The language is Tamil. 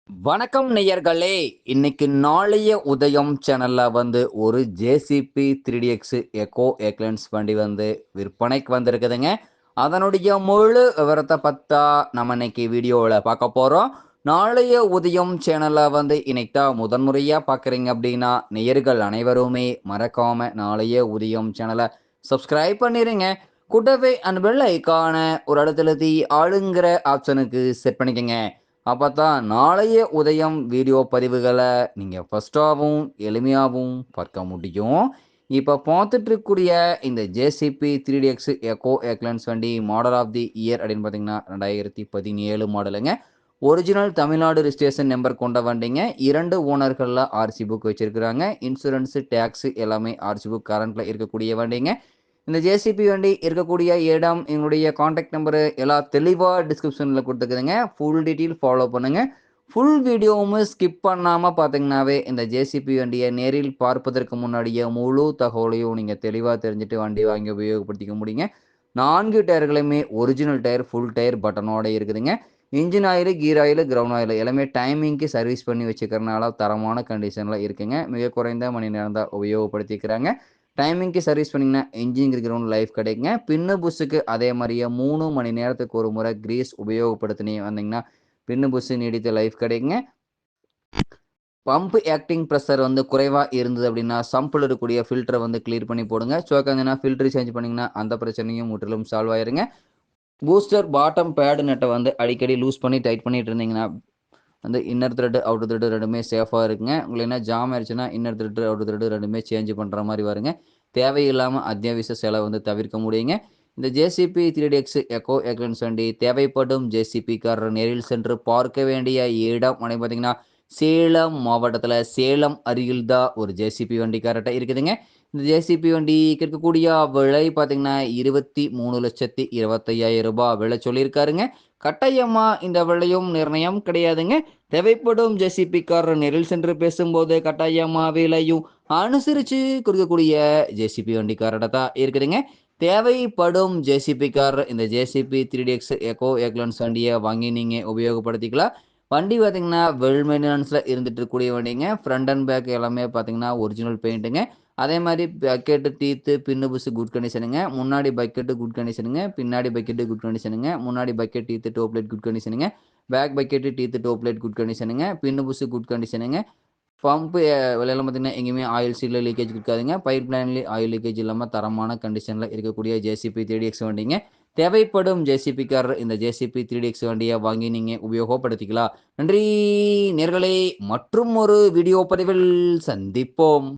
வணக்கம் நேயர்களே. இன்னைக்கு நாளைய உதயம் சேனல்ல ஒரு ஜேசிபி 3DX எக்கோ எக்லன்ஸ் வண்டி விற்பனைக்கு வந்திருக்குதுங்க. அதனுடைய முழு விவரத்தை பத்தா நம்ம இன்னைக்கு வீடியோவில் பார்க்க போறோம். நாளைய உதயம் சேனல்ல இன்னைக்கு தான் முதன்முறையா பார்க்குறீங்க அப்படின்னா நேயர்கள் அனைவருமே மறக்காம நாளைய உதயம் சேனலை சப்ஸ்கிரைப் பண்ணிருங்க. கூடவே அந்த பெல் ஐக்கான ஒரு இடத்துல ஆளுங்கிற ஆப்ஷனுக்கு செட் பண்ணிக்கங்க. அப்பதான் நாளைய உதயம் வீடியோ பதிவுகளை நீங்கள் ஃபஸ்ட்டாகவும் எளிமையாகவும் பார்க்க முடியும். இப்போ பார்த்துட்டு இருக்கக்கூடிய இந்த ஜேசிபி 3DX எக்கோ எக்லன்ஸ் வண்டி மாடல் ஆஃப் தி இயர் அப்படின்னு பார்த்தீங்கன்னா 2017 மாடலுங்க. ஒரிஜினல் தமிழ்நாடு ரிஜிஸ்ட்ரேஷன் நம்பர் கொண்ட வண்டிங்க. 2 ஓனர்களில் ஆர்சி புக் வச்சிருக்கிறாங்க. இன்சூரன்ஸு டேக்ஸு எல்லாமே ஆர்சி புக் கரண்ட்டில் இருக்கக்கூடிய வண்டிங்க. இந்த ஜேசிபி வண்டி இருக்கக்கூடிய இடம், எங்களுடைய காண்டாக்ட் நம்பரு எல்லாம் தெளிவாக டிஸ்கிரிப்ஷனில் கொடுத்துக்குதுங்க. ஃபுல் டீட்டெயில் ஃபாலோ பண்ணுங்கள். ஃபுல் வீடியோவும் ஸ்கிப் பண்ணாமல் பார்த்தீங்கன்னாவே இந்த ஜேசிபி வண்டியை நேரில் பார்ப்பதற்கு முன்னாடியே முழு தகவலையும் நீங்கள் தெளிவாக தெரிஞ்சுட்டு வண்டி வாங்கி உபயோகப்படுத்திக்க முடியுங்க. 4 டயர்களுமே ஒரிஜினல் டயர், ஃபுல் டயர் பட்டனோட இருக்குதுங்க. Engine oil, gear oil, ground oil எல்லாமே டைமிங்க்கு சர்வீஸ் பண்ணி வச்சுக்கிறனால தரமான கண்டிஷனில் இருக்குங்க. மிக குறைந்த மணி நேரம் தான் உபயோகப்படுத்திக்கிறாங்க. டைமிங்க்கு சர்வீஸ் பண்ணிங்கன்னா இன்ஜின் கிரவுண்ட் லைஃப் கிடைக்குங்க. பின்னு புஷ்ஷுக்கு அதே மாதிரியே 3 மணி நேரத்துக்கு ஒரு முறை கிரீஸ் உபயோகப்படுத்தினே வந்தீங்கன்னா பின்னு புஷ்ஷு நீடித்த லைஃப் கிடைக்குங்க. பம்ப் ஆக்டிங் ப்ரெஷர் குறைவாக இருந்தது அப்படின்னா சம்பில் இருக்கக்கூடிய ஃபில்டரை கிளியர் பண்ணி போடுங்க. சோக்காங்கன்னா ஃபில்டர் சேஞ்ச் பண்ணிங்கன்னா அந்த பிரச்சனையும் முற்றிலும் சால்வ் ஆயிருங்க. பூஸ்டர் பாட்டம் பேடு நெட்டை அடிக்கடி லூஸ் பண்ணி டைட் பண்ணிட்டு இருந்தீங்கன்னா இன்னர் த்ரெட் அவுட்டர் த்ரெட் ரெண்டுமே சேஃபாக இருக்குங்க. உங்களுக்கு என்ன ஜாம் ஆயிடுச்சுன்னா இன்னர் த்ரெட் அவுட்டர் த்ரெட் ரெண்டுமே சேஞ்ச் பண்ணுற மாதிரி வருங்க. தேவையில்லாமல் அத்தியாவசிய செலவு தவிர்க்க முடியுங்க. இந்த ஜேசிபி 3DX எக்கோ எக்லன்ஸ் வண்டி தேவைப்படும் ஜேசிபிக்காரர் நேரில் சென்று பார்க்க வேண்டிய இடம் அப்படின்னு பார்த்தீங்கன்னா சேலம் மாவட்டத்தில் சேலம் அருகில் தான் ஒரு ஜேசிபி வண்டி கரெக்டாக இருக்குதுங்க. இந்த ஜேசிபி வண்டி இருக்கக்கூடிய விலை பார்த்தீங்கன்னா 23,25,000 ரூபாய் விலை சொல்லியிருக்காருங்க. கட்டாயமா இந்த விலையும் நிர்ணயம் கிடையாதுங்க. தேவைப்படும் ஜேசிபிக்காரர் நேரில் சென்று பேசும்போது கட்டாயமா விலையும் அனுசரித்து கொடுக்கக்கூடிய ஜேசிபி வண்டிக்காரர்கிட்ட தான் இருக்குதுங்க. தேவைப்படும் ஜேசிபிக்காரர் இந்த ஜேசிபி 3DX எக்கோ எக்லன்ஸ் வண்டியை வாங்கி நீங்கள் உபயோகப்படுத்திக்கலாம். வண்டி பார்த்தீங்கன்னா வெல் மெயின்டெனன்ஸில் இருந்துட்டு இருக்கக்கூடிய வண்டிங்க. ஃப்ரண்ட் அண்ட் பேக் எல்லாமே பார்த்தீங்கன்னா ஒரிஜினல் பெயிண்ட்டுங்க. அதே மாதிரி bucket teeth pin bush good கண்டிஷனுங்க. முன்னாடி பக்கெட்டு குட் கண்டிஷனுங்க. பின்னாடி பக்கெட்டு குட் கண்டிஷனுங்க. முன்னாடி பக்கெட் டீத்து டோப்லைட் குட் கண்டிஷனுங்க. பேக் பக்கெட்டு டீத்து டோப்லைட் குட் கண்டிஷனுங்க. பின்னு புஷ் குட் கண்டிஷனுங்க. பம்பு விலையெல்லாம் பார்த்தீங்கன்னா எங்கேயுமே ஆயில் சீலில் லீக்கேஜ் இருக்காதுங்க. பைப் லைன்லேயும் ஆயில் லீக்கேஜ் இல்லாமல் தரமான கண்டிஷனில் இருக்கக்கூடிய ஜேசிபி 3DX வண்டிங்க. தேவைப்படும் ஜேசிபிக்காரர் இந்த ஜேசிபி 3DX வண்டியை வாங்கி நீங்கள் உபயோகப்படுத்திக்கலாம். நன்றி நேர்களே. மற்றும் ஒரு வீடியோ பதிவில் சந்திப்போம்.